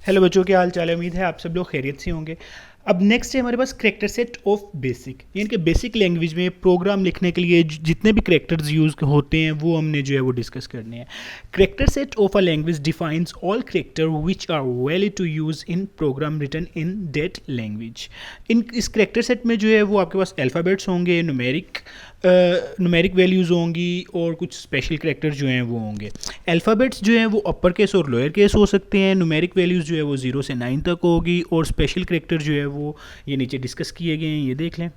Hello बच्चों, क्या हाल चाल है। उम्मीद है आप सब लोग खैरियत से होंगे। अब नेक्स्ट है हमारे पास करेक्टर सेट ऑफ बेसिक, यानी कि बेसिक लैंग्वेज में प्रोग्राम लिखने के लिए जितने भी करेक्टर्स यूज़ होते हैं वो हमने जो है वो डिस्कस करने हैं। Character set of a language defines all character which are valid to use in program written in that language. इस करेक्टर सेट में जो है वो आपके पास अल्फ़ाबेट्स होंगे, न्यूमेरिक वैल्यूज़ होंगी और कुछ स्पेशल करेक्टर्स जो हैं वो होंगे। अल्फ़ाबेट्स जो हैं वो अपर केस और लोअर केस हो सकते हैं। न्यूमेरिक वैल्यूज़ जो है वो 0 से 9 तक होगी और स्पेशल करेक्टर जो है वो ये नीचे डिस्कस किए गए हैं, ये देख लें।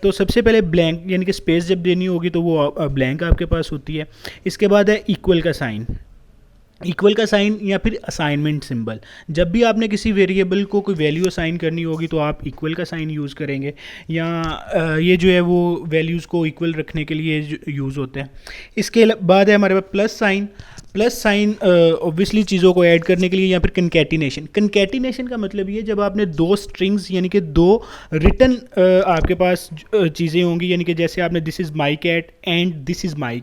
तो सबसे पहले ब्लैंक यानी कि स्पेस जब देनी होगी तो वो ब्लैंक आपके पास होती है। इसके बाद है इक्वल का साइन, इक्वल का साइन या फिर असाइनमेंट सिंबल। जब भी आपने किसी वेरिएबल को कोई वैल्यू असाइन करनी होगी तो आप इक्वल का साइन यूज़ करेंगे, या ये जो है वो वैल्यूज़ को इक्वल रखने के लिए यूज़ होते हैं। इसके बाद है हमारे पास plus sign. Plus sign obviously चीज़ों को ऐड करने के लिए, या फिर कंकैटिनेशन। कंकैटिनेशन का मतलब ये जब आपने दो स्ट्रिंग्स यानी कि दो रिटन आपके पास चीज़ें होंगी, यानी कि जैसे आपने this is my cat and this is my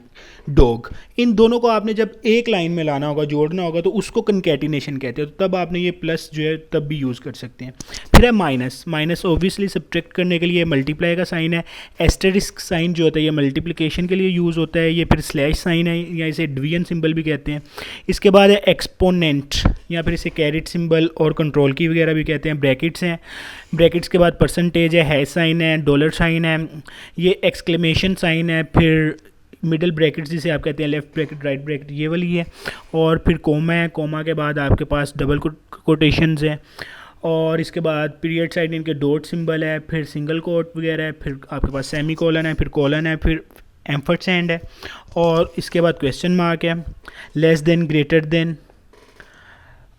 dog, इन दोनों को आपने जब एक लाइन में लाना होगा, जोड़ना होगा, तो उसको कंकैटिनेशन कहते हैं। तो तब आपने ये प्लस जो है तब भी यूज़ कर सकते हैं। फिर है माइनस। माइनस ऑब्वियसली सब्ट्रैक्ट करने के लिए मल्टीप्लाई का साइन है। एस्टेरिस्क साइन जो होता है ये मल्टीप्लिकेशन के लिए यूज़ होता है। ये फिर स्लैश साइन है या इसे डिवीजन सिंबल भी कहते हैं। इसके बाद है एक्सपोनेंट या फिर इसे कैरेट सिंबल और कंट्रोल की वगैरह भी कहते हैं। ब्रैकेट्स हैं, ब्रैकेट्स के बाद परसेंटेज है, हैश साइन है, डॉलर साइन है, ये एक्सक्लेमेशन साइन है, फिर मिडल ब्रैकेट जिसे आप कहते हैं लेफ्ट ब्रैकेट राइट ब्रैकेट ये वाली है, और फिर कोमा है। कोमा के बाद आपके पास डबल कोटेशंस है, और इसके बाद पीरियड साइड इनके डॉट सिंबल है, फिर सिंगल कोट वगैरह है, फिर आपके पास सेमी कोलन है, फिर कोलन है, फिर एम्फरसैंड है, और इसके बाद क्वेश्चन मार्क है, लेस देन, ग्रेटर देन,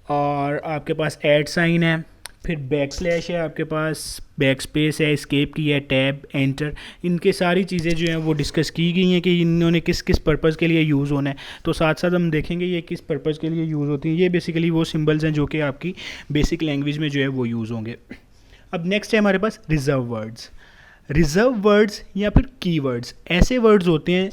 और आपके पास ऐड साइन है, फिर बैक स्लैश है, आपके पास बैक स्पेस है, एस्केप की है, टैब, एंटर। इनके सारी चीज़ें जो हैं वो डिस्कस की गई हैं कि इन्होंने किस किस पर्पज़ के लिए यूज़ होना है। तो साथ साथ हम देखेंगे ये किस पर्पज़ के लिए यूज़ होती हैं। ये बेसिकली वो सिंबल्स हैं जो कि आपकी बेसिक लैंग्वेज में जो है वो यूज़ होंगे। अब नेक्स्ट है हमारे पास रिजर्व वर्ड्स। रिजर्व वर्ड्स या फिर कीवर्ड्स ऐसे वर्ड्स होते हैं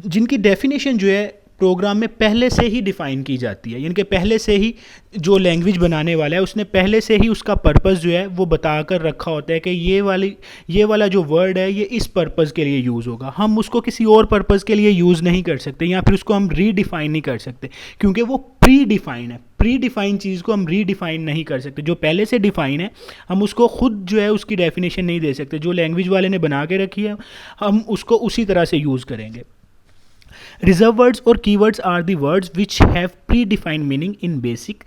जिनकी डेफिनेशन जो है प्रोग्राम में पहले से ही डिफ़ाइन की जाती है, यानी कि पहले से ही जो लैंग्वेज बनाने वाला है उसने पहले से ही उसका पर्पज़ जो है वो बता कर रखा होता है कि ये वाला जो वर्ड है ये इस पर्पज़ के लिए यूज़ होगा। हम उसको किसी और पर्पज़ के लिए यूज़ नहीं कर सकते, या फिर उसको हम रीडिफ़ाइन नहीं कर सकते, क्योंकि वो प्री डिफ़ाइन है। प्री डिफ़ाइन चीज़ को हम रीडिफ़ाइन नहीं कर सकते। जो पहले से डिफ़ाइन है हम उसको खुद जो है उसकी डेफिनेशन नहीं दे सकते। जो लैंग्वेज वाले ने बना के रखी है हम उसको उसी तरह से यूज़ करेंगे। Reserved words or keywords are the words which have predefined meaning in basic.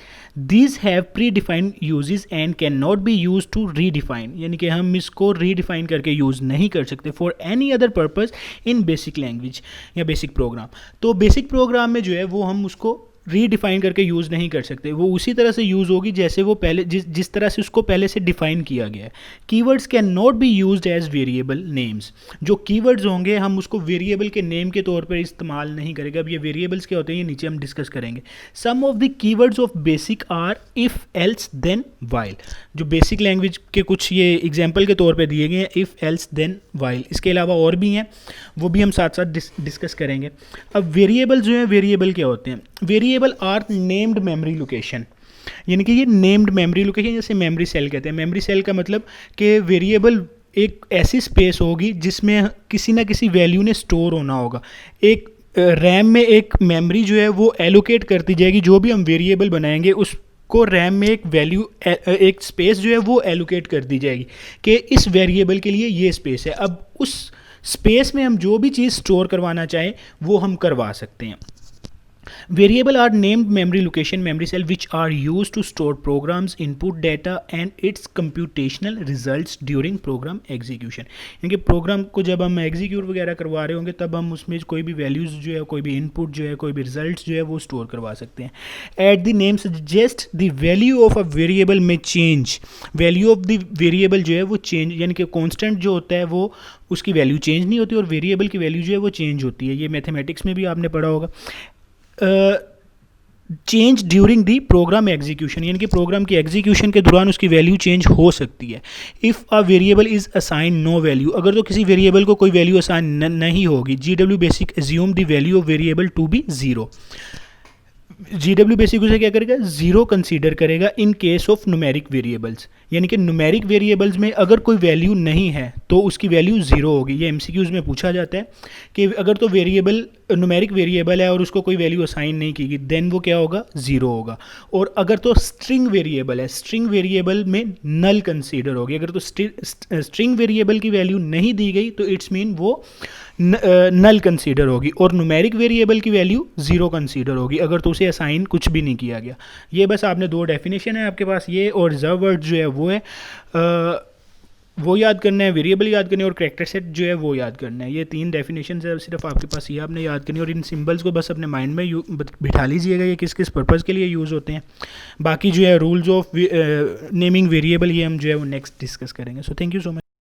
These have predefined uses and cannot be used to redefine. यानी कि हम इसको redefine करके use नहीं कर सकते for any other purpose in basic language या basic program. तो basic program में जो है वो हम उसको रीडिफ़ाइन करके यूज़ नहीं कर सकते। वो उसी तरह से यूज़ होगी जैसे वो पहले जिस तरह से उसको पहले से डिफ़ाइन किया गया है। Keywords can not be used as variable names. जो कीवर्ड्स होंगे हम उसको वेरिएबल के नेम के तौर पर इस्तेमाल नहीं करेंगे। अब ये वेरिएबल्स क्या होते हैं ये नीचे हम डिस्कस करेंगे। Some of the keywords of basic are if, else, then, while. जो बेसिक लैंग्वेज के कुछ ये एग्जाम्पल के तौर पर दिए गए हैं, इफ़, एल्स, देन, वाइल। इसके अलावा और भी हैं, वो भी हम साथ साथ डिस्कस करेंगे। अब वेरिएबल जो है, वेरिएबल क्या होते हैं? Variable are named memory location, यानी कि ये नेम्ड मेमोरी लोकेशन जैसे मेमोरी सेल कहते हैं। मेमोरी सेल का मतलब कि वेरिएबल एक ऐसी स्पेस होगी जिसमें किसी ना किसी वैल्यू ने स्टोर होना होगा। एक रैम में एक मेमोरी जो है वो एलोकेट करती जाएगी। जो भी हम वेरिएबल बनाएंगे उसको रैम में एक वैल्यू, एक स्पेस जो है वो एलोकेट कर दी जाएगी कि इस वेरिएबल के लिए ये स्पेस है। अब उस स्पेस में हम जो भी चीज़ स्टोर करवाना चाहें वो हम करवा सकते हैं। Variable are named memory location, memory cell, which are used to store programs, input data and its computational results during program execution. यानी कि प्रोग्राम को जब हम एग्जीक्यूट वगैरह करवा रहे होंगे तब हम उसमें कोई भी वैल्यूज़ जो है, कोई भी इनपुट जो है, कोई भी रिजल्ट्स जो है वो स्टोर करवा सकते हैं। At the name suggest the value of a variable may change. Value of the variable जो है वो चेंज, यानी कि कॉन्स्टेंट जो होता है वो उसकी वैल्यू चेंज नहीं होती और वेरिएबल की वैल्यू जो है वो चेंज होती है। ये मैथमेटिक्स में भी आपने पढ़ा होगा। Change during the program execution, यानी कि प्रोग्राम की एग्जीक्यूशन के दौरान उसकी वैल्यू चेंज हो सकती है। If a variable is assign no value, अगर तो किसी वेरिएबल को कोई वैल्यू असाइन नहीं होगी। GW basic assume the value of variable to be zero. GW basic उसे क्या करेगा, ज़ीरो कंसीडर करेगा in case of numeric variables, यानी कि न्यूमेरिक वेरिएबल्स में अगर कोई वैल्यू नहीं है तो उसकी वैल्यू ज़ीरो होगी। ये MCQs में पूछा जाता है कि अगर तो वेरिएबल न्यूमेरिक वेरिएबल है और उसको कोई वैल्यू असाइन नहीं की गई, देन वो क्या होगा, ज़ीरो होगा। और अगर तो स्ट्रिंग वेरिएबल है, स्ट्रिंग वेरिएबल में नल कंसीडर होगी। अगर तो स्ट्रिंग वेरिएबल की वैल्यू नहीं दी गई तो इट्स मीन वो नल कंसीडर होगी। और न्यूमेरिक वेरिएबल की वैल्यू ज़ीरो कंसीडर होगी अगर तो उसे असाइन कुछ भी नहीं किया गया। ये बस आपने दो डेफिनेशन है आपके पास, ये और रिजर्व वर्ड जो है वो है वो याद करना है, वेरिएबल याद करना है और कैरेक्टर सेट जो है वो याद करना है। ये तीन डेफिनेशन है सिर्फ आपके पास, ये आपने याद करनी है। और इन सिंबल्स को बस अपने माइंड में बिठा लीजिएगा ये किस किस पर्पज़ के लिए यूज़ होते हैं। बाकी जो है रूल्स ऑफ नेमिंग वेरिएबल ये हम जो है वो नेक्स्ट डिस्कस करेंगे। So thank you so much.